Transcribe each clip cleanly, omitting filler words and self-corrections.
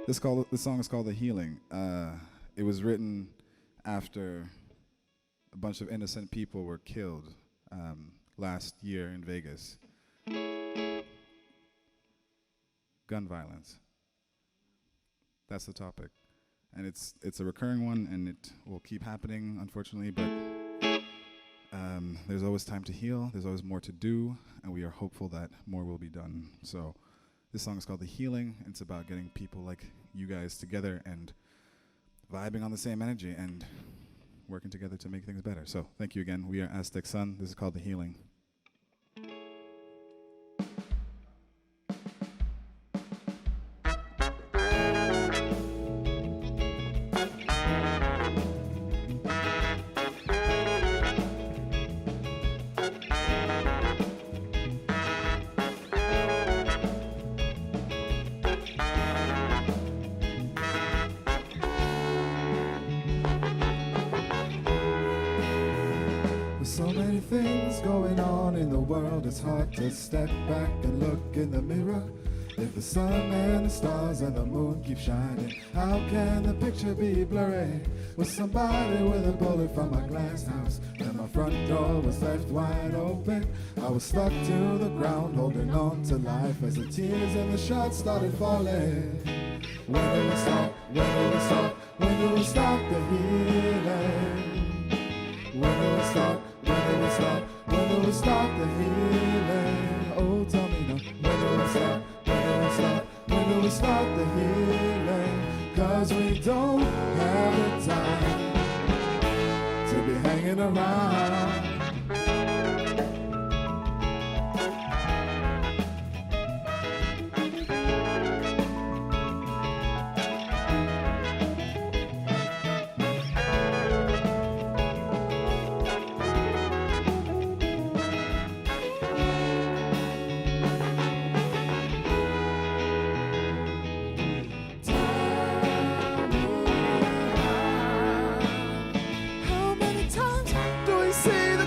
This song is called "The Healing." It was written after a bunch of innocent people were killed last year in Vegas. Gun violence. That's the topic, and it's a recurring one, and it will keep happening, unfortunately. But there's always time to heal. There's always more to do, and we are hopeful that more will be done. So. This song is called "The Healing." It's about getting people like you guys together and vibing on the same energy and working together to make things better. So thank you again. We are Aztec Sun. This is called "The Healing." So many things going on in the world, it's hard to step back and look in the mirror. If the sun and the stars and the moon keep shining, how can the picture be blurry? Was somebody with a bullet from my glass house, and my front door was left wide open. I was stuck to the ground, holding on to life as the tears and the shots started falling. When do we start? When do we start? When do we start the healing? When do we start? When do we start? When do we start the healing? Oh, tell me now. When do we start? When do we start? When do we start the healing? 'Cause we don't have the time to be hanging around.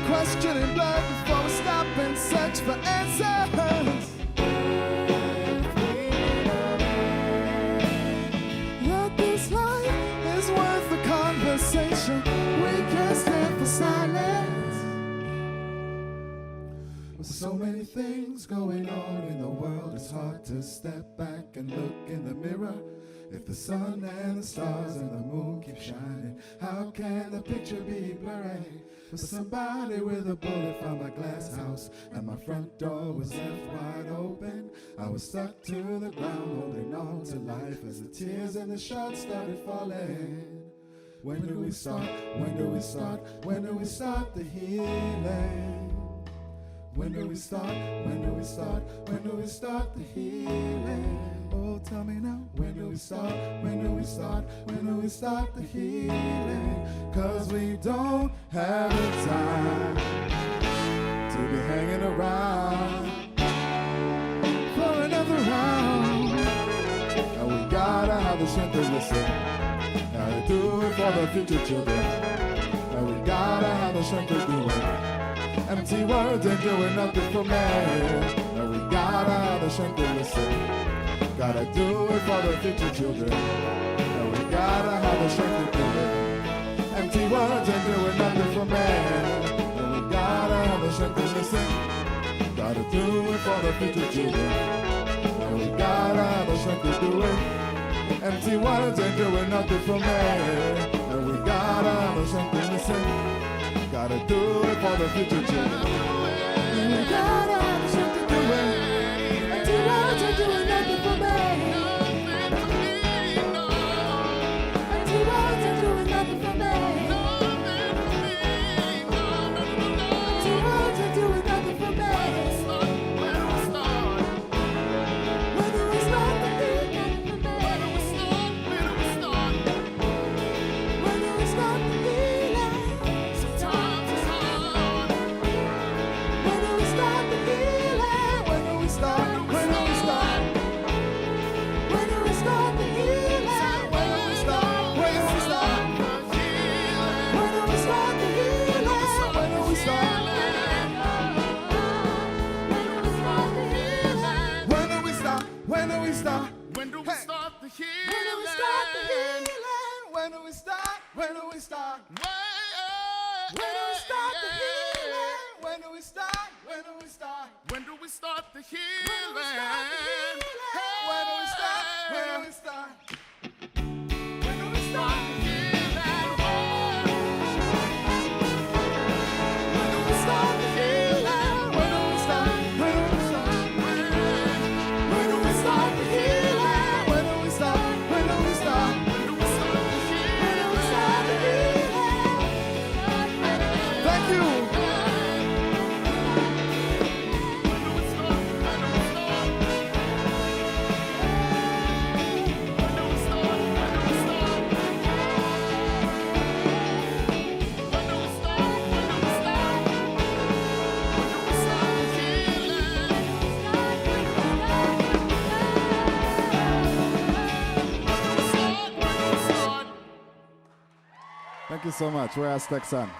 Question in blood before we stop and search for answers. That this life is worth the conversation. We can't stand for silence. With so many things going on in the world, it's hard to step back and look in the mirror. If the sun and the stars and the moon keep shining, how can the picture be blurry? For somebody with a bullet from my glass house, and my front door was left wide open. I was stuck to the ground, holding on to life as the tears and the shots started falling. When do we start? When do we start? When do we start the healing? When do we start? When do we start? When do we start the healing? Oh, tell me now. When do we start? When do we start? When do we start the healing? 'Cause we don't have the time to be hanging around for another round. And we gotta have the strength to listen. Gotta do it for the future children. And we gotta have the strength to do it. Empty words ain't doing nothing for me. And we gotta have the strength to listen. Gotta do it for the future children. And we gotta have the strength to do it. Empty words ain't doing nothing for me. And we gotta have the strength to listen. Gotta do it for the future children. And we gotta have the strength to do it. Empty words ain't doing nothing for me. And we gotta have the strength to listen. Gotta do it for the future children. And we gotta have the strength to do it. Empty words ain't doing nothing for me. Empty words ain't doing nothing for me. Empty words ain't doing nothing for me. When do we start? When do we start the healing for me? When do we start? When do we start? When do we start the healing? Sometimes it's hard. When do we start the healing? When do we start? When do we start? When do we start the healing? When do we start? When do we start? When do we start the healing? When do we start? When do we start? When do we start? When do we start the healing? When do we start? When When do we start the healing? When do we start? When do we start? When do we start the When do healing? we start the healing? When do we start? When do we start? When do we start? When do we start the healing? When do we start? When do we start? When do we start the healing? When do we start? When do we start? When do we start the healing? Thank you. Thank you so much. We're Aztec Sun.